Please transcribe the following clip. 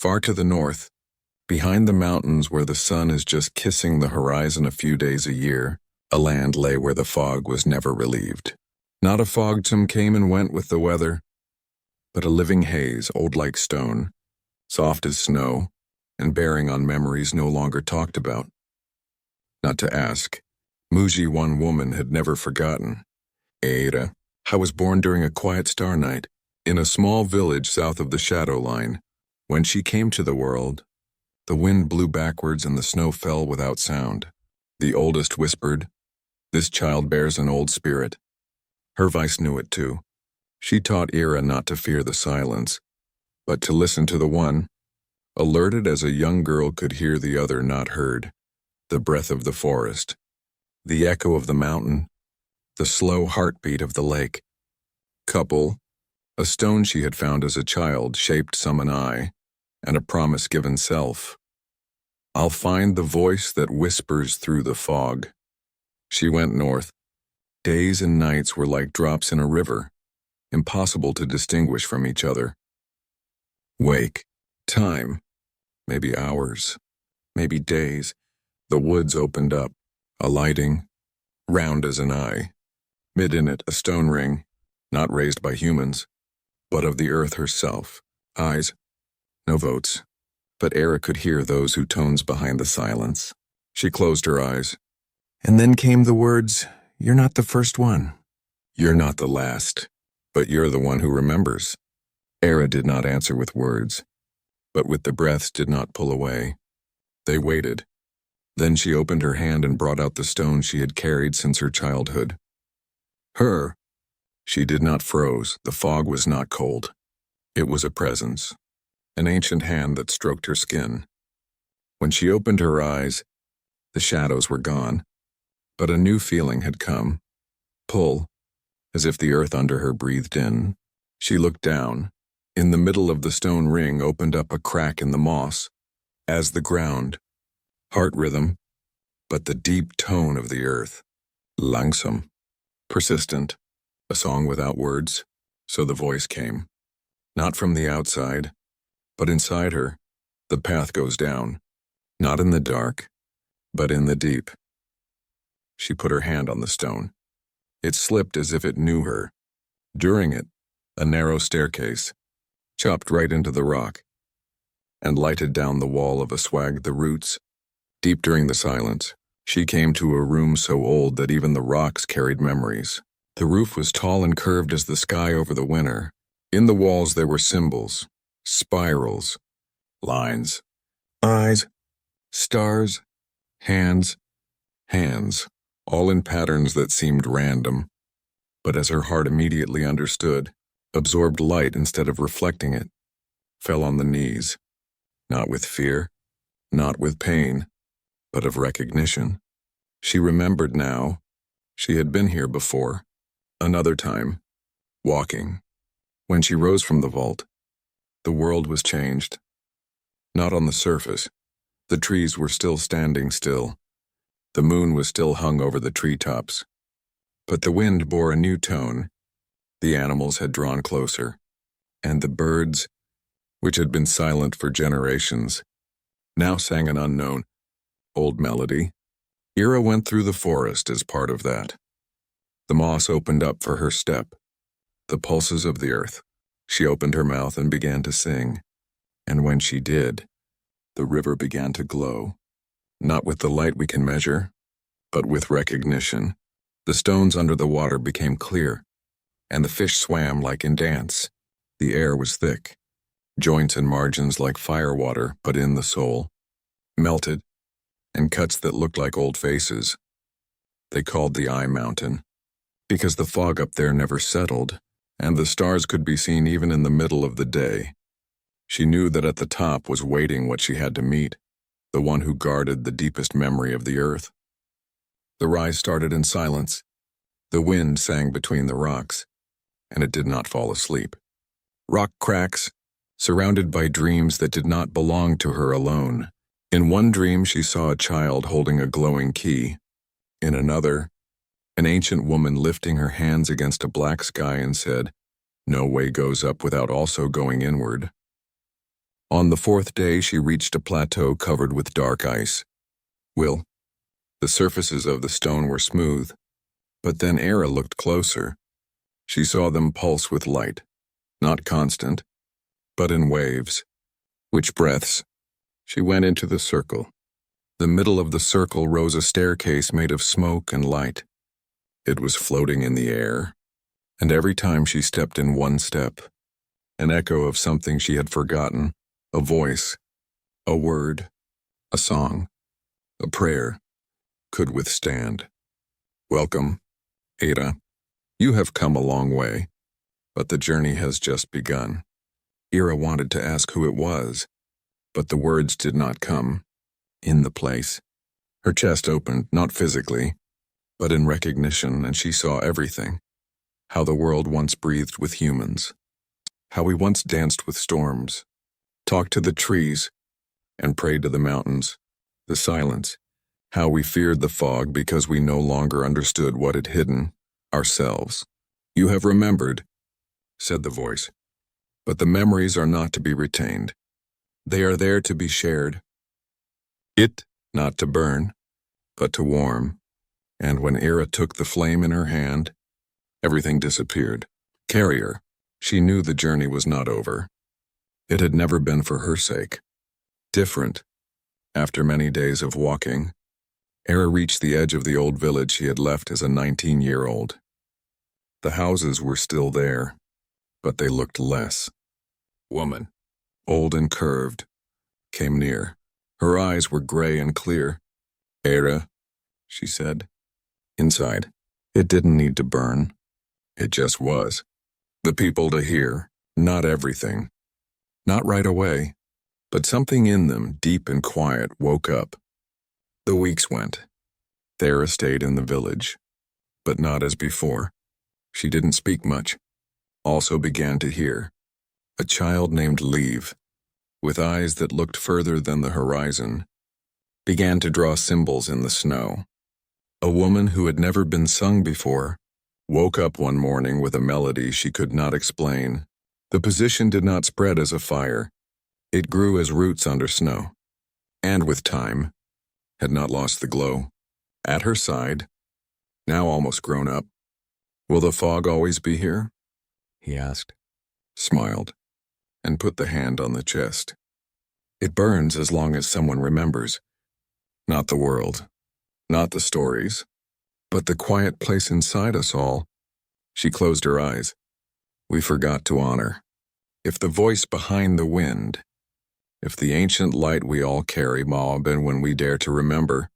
Far to the north, behind the mountains where the sun is just kissing the horizon a few days a year, a land lay where the fog was never relieved. Not a fogsome came and went with the weather, but a living haze, old like stone, soft as snow, and bearing on memories no longer talked about. Not to ask, Muji, one woman, had never forgotten. Eira, I was born during a quiet star night, in a small village south of the shadow line. When she came to the world, the wind blew backwards and the snow fell without sound. The oldest whispered, "This child bears an old spirit." Her voice knew it too. She taught Eira not to fear the silence, but to listen to the one, alerted as a young girl could hear the other not heard, the breath of the forest, the echo of the mountain, the slow heartbeat of the lake. Couple, a stone she had found as a child shaped some an eye, and a promise given self. I'll find the voice that whispers through the fog. She went north. Days and nights were like drops in a river, impossible to distinguish from each other. Wake, time, maybe hours, maybe days. The woods opened up, alighting, round as an eye. Mid in it, a stone ring, not raised by humans, but of the earth herself. Eyes, no votes, but Eira could hear those who tones behind the silence. She closed her eyes. And then came the words, "You're not the first one. You're not the last, but you're the one who remembers." Eira did not answer with words, but with the breaths did not pull away. They waited. Then she opened her hand and brought out the stone she had carried since her childhood. Her. She did not froze. The fog was not cold. It was a presence, an ancient hand that stroked her skin. When she opened her eyes, the shadows were gone, but a new feeling had come. Pull, as if the earth under her breathed in. She looked down. In the middle of the stone ring opened up a crack in the moss, as the ground. Heart rhythm, but the deep tone of the earth. Langsam, persistent, a song without words, so the voice came. Not from the outside, but inside her. The path goes down, not in the dark, but in the deep. She put her hand on the stone. It slipped as if it knew her. During it, a narrow staircase, chopped right into the rock, and lighted down the wall of a swag the roots. Deep during the silence, she came to a room so old that even the rocks carried memories. The roof was tall and curved as the sky over the winter. In the walls there were symbols, spirals, lines, eyes, stars, hands, all in patterns that seemed random. But as her heart immediately understood, absorbed light instead of reflecting it, fell on the knees, not with fear, not with pain, but of recognition. She remembered now. She had been here before, another time, walking. When she rose from the vault, the world was changed. Not on the surface. The trees were still standing still. The moon was still hung over the treetops. But the wind bore a new tone. The animals had drawn closer, and the birds, which had been silent for generations, now sang an unknown, old melody. Eira went through the forest as part of that. The moss opened up for her step, the pulses of the earth. She opened her mouth and began to sing, and when she did, the river began to glow, not with the light we can measure, but with recognition. The stones under the water became clear, and the fish swam like in dance. The air was thick, joints and margins like firewater, but in the soul, melted, and cuts that looked like old faces. They called the Eye Mountain, because the fog up there never settled, and the stars could be seen even in the middle of the day. She knew that at the top was waiting what she had to meet, the one who guarded the deepest memory of the earth. The rise started in silence. The wind sang between the rocks, and it did not fall asleep. Rock cracks, surrounded by dreams that did not belong to her alone. In one dream she saw a child holding a glowing key. In another, an ancient woman lifting her hands against a black sky and said, "No way goes up without also going inward." On the fourth day, she reached a plateau covered with dark ice. The surfaces of the stone were smooth, but then Era looked closer. She saw them pulse with light, not constant, but in waves. Which breaths? She went into the circle. The middle of the circle rose a staircase made of smoke and light. It was floating in the air, and every time she stepped in one step, an echo of something she had forgotten, a voice, a word, a song, a prayer, could withstand. Welcome, Ada. You have come a long way, but the journey has just begun. Era wanted to ask who it was, but the words did not come. In the place. Her chest opened, not physically, but in recognition, and she saw everything. How the world once breathed with humans. How we once danced with storms, talked to the trees, and prayed to the mountains. The silence. How we feared the fog because we no longer understood what had hidden ourselves. You have remembered, said the voice. But the memories are not to be retained. They are there to be shared. Not to burn, but to warm. And when Era took the flame in her hand, everything disappeared. Carrier, she knew the journey was not over. It had never been for her sake. Different. After many days of walking, Era reached the edge of the old village she had left as a 19-year-old. The houses were still there, but they looked less. Woman, old and curved, came near. Her eyes were gray and clear. Era, she said. Inside, it didn't need to burn. It just was. The people to hear, not everything. Not right away, but something in them, deep and quiet, woke up. The weeks went. Thera stayed in the village, but not as before. She didn't speak much. Also began to hear. A child named Leave, with eyes that looked further than the horizon, began to draw symbols in the snow. A woman who had never been sung before woke up one morning with a melody she could not explain. The position did not spread as a fire. It grew as roots under snow, and with time, had not lost the glow. At her side, now almost grown up, will the fog always be here? He asked, smiled, and put the hand on the chest. It burns as long as someone remembers. Not the world, not the stories, but the quiet place inside us all. She closed her eyes. We forgot to honor. If the voice behind the wind, if the ancient light we all carry, Mob, and when we dare to remember,